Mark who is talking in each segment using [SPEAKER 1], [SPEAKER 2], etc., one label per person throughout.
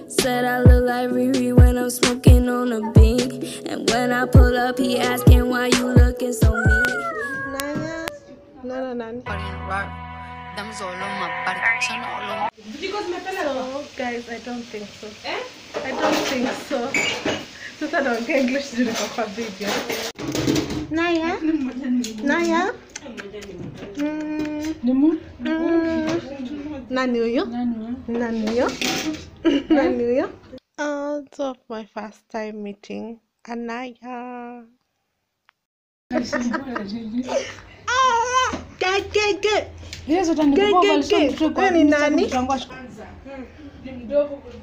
[SPEAKER 1] Said I look like Riri when I'm smoking on a beat. And when I pull up, he asking why you looking so mean.
[SPEAKER 2] So guys, I don't think so. I don't think so. Since I don't get English to the video. Naya? Naya? Nanuyo? Nanuyo? Nanuyo? So my first time meeting Anaya.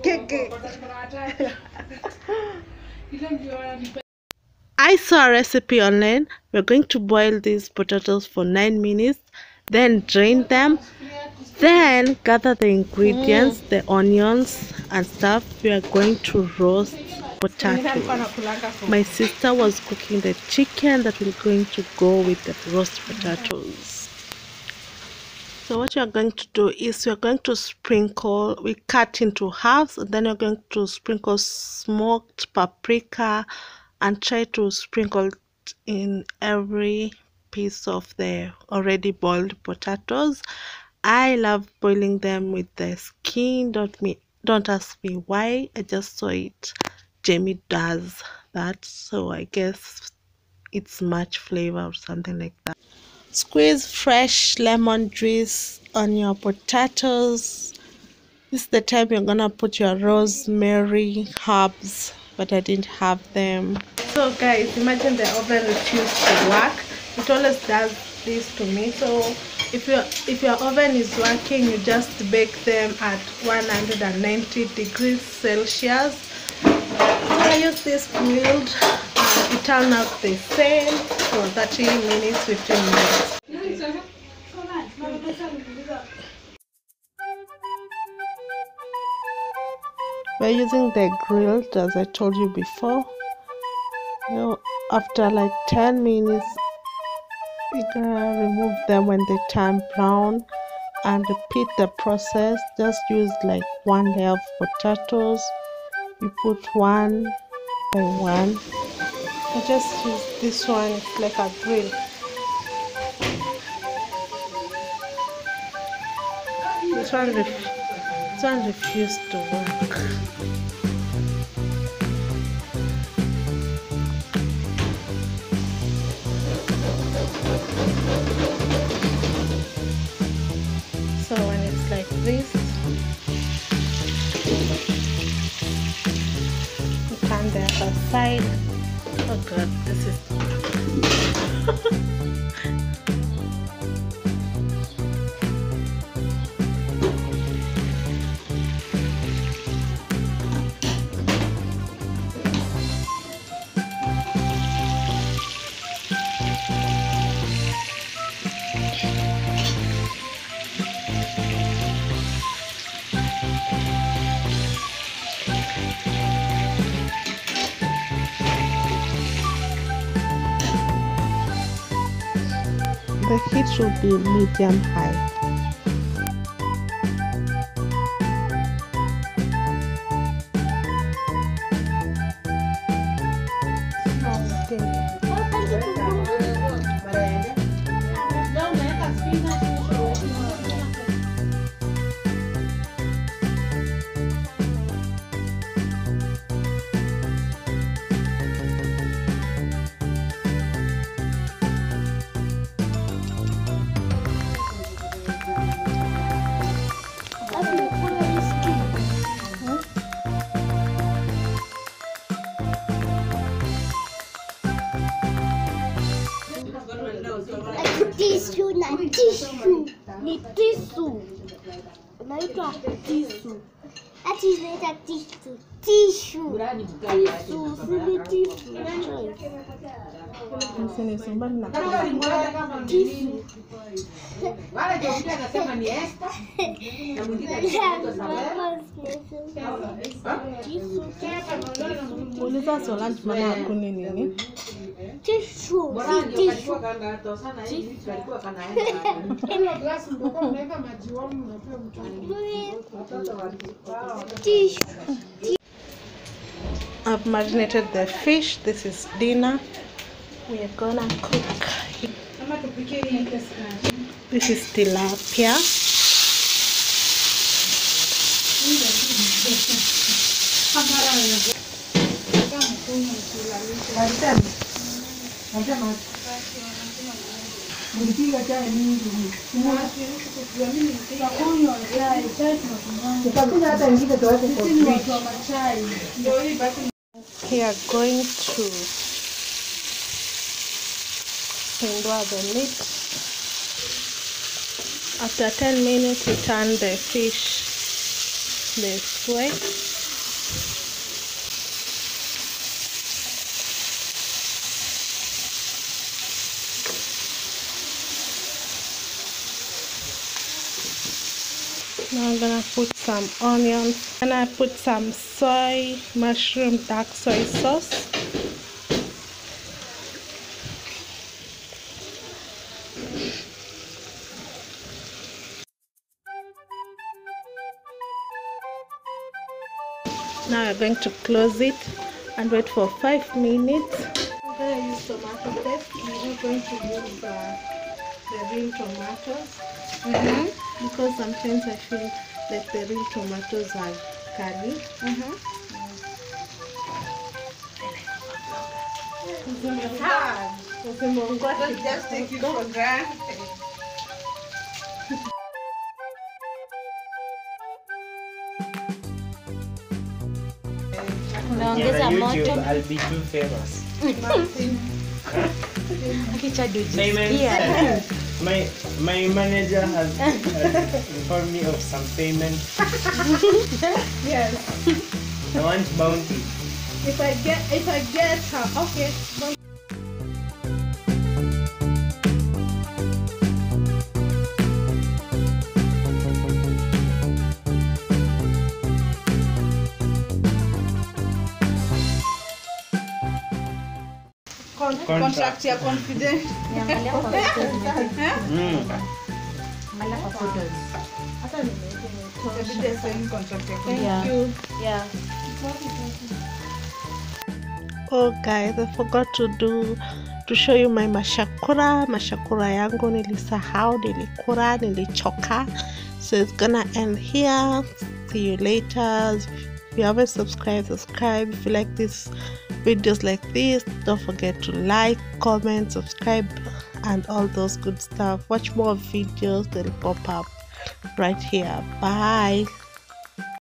[SPEAKER 2] Get. I saw a recipe online. We're going to boil these potatoes for 9 minutes, then drain them, then gather the ingredients, the onions and stuff. We are going to roast potatoes. My sister was cooking the chicken that we're going to go with the roast potatoes. So what you're going to do is you're going to sprinkle, we cut into halves, and then you're going to sprinkle smoked paprika and try to sprinkle it in every piece of the already boiled potatoes. I love boiling them with the skin. Don't ask me why. I just saw it. Jamie does that, so I guess it's much flavor or something like that. Squeeze fresh lemon juice on your potatoes. This is the time you're gonna put your rosemary herbs, but I didn't have them. So guys, imagine the oven refused to work. It always does this to me. So if your oven is working, you just bake them at 190 degrees Celsius. So I use this grilled. It turned out the same for 30 minutes, 15 minutes. We're using the grilled, as I told you before. After like 10 minutes, we're gonna remove them when they turn brown and repeat the process. Just use like one layer of potatoes. You put one by one. I just use this one, it's like a grill. This one refused to work. So when it's like this, you turn the other side. Oh god, this is the heat should be medium high.
[SPEAKER 3] Tissue na tissue. Ni tissue. Naitwa tissue. Ati inaitwa tissue. Tissue. Tissue, si tissue. Tissue.
[SPEAKER 4] Wala ndio mtu anasema ni esta. Na mwingine
[SPEAKER 2] uliza Solange maana hakuna nini?
[SPEAKER 3] Tissue.
[SPEAKER 4] Bora ndio
[SPEAKER 3] Tissue.
[SPEAKER 4] kalikuwa kangato sana hivi kalikuwa kanaenda.
[SPEAKER 3] Tissue.
[SPEAKER 2] I've marinated the fish. This is dinner. We are gonna cook. This is tilapia. We are going to pindua the meat. After 10 minutes, we turn the fish this way. Now I'm gonna put some onions and I put some dark soy sauce. Now we're going to close it and wait for 5 minutes. I'm going to use tomato paste. We're not going to use the real tomatoes because sometimes I feel like the real tomatoes are curry.
[SPEAKER 4] Just take it for granted.
[SPEAKER 5] Unaongeza moto. I'll be too famous. My manager has informed me of some payment.
[SPEAKER 2] Yes.
[SPEAKER 5] I want bounty.
[SPEAKER 2] If I get her, okay.
[SPEAKER 4] Contract ya confident.
[SPEAKER 2] Oh guys, I forgot to show you my mashakura yangu nilisahau, nilikura, nilichoka. So it's gonna end here. See you later. If you haven't subscribed, subscribe. If you like these videos like this, don't forget to like, comment, subscribe and all those good stuff. Watch more videos, they'll pop up right here. Bye.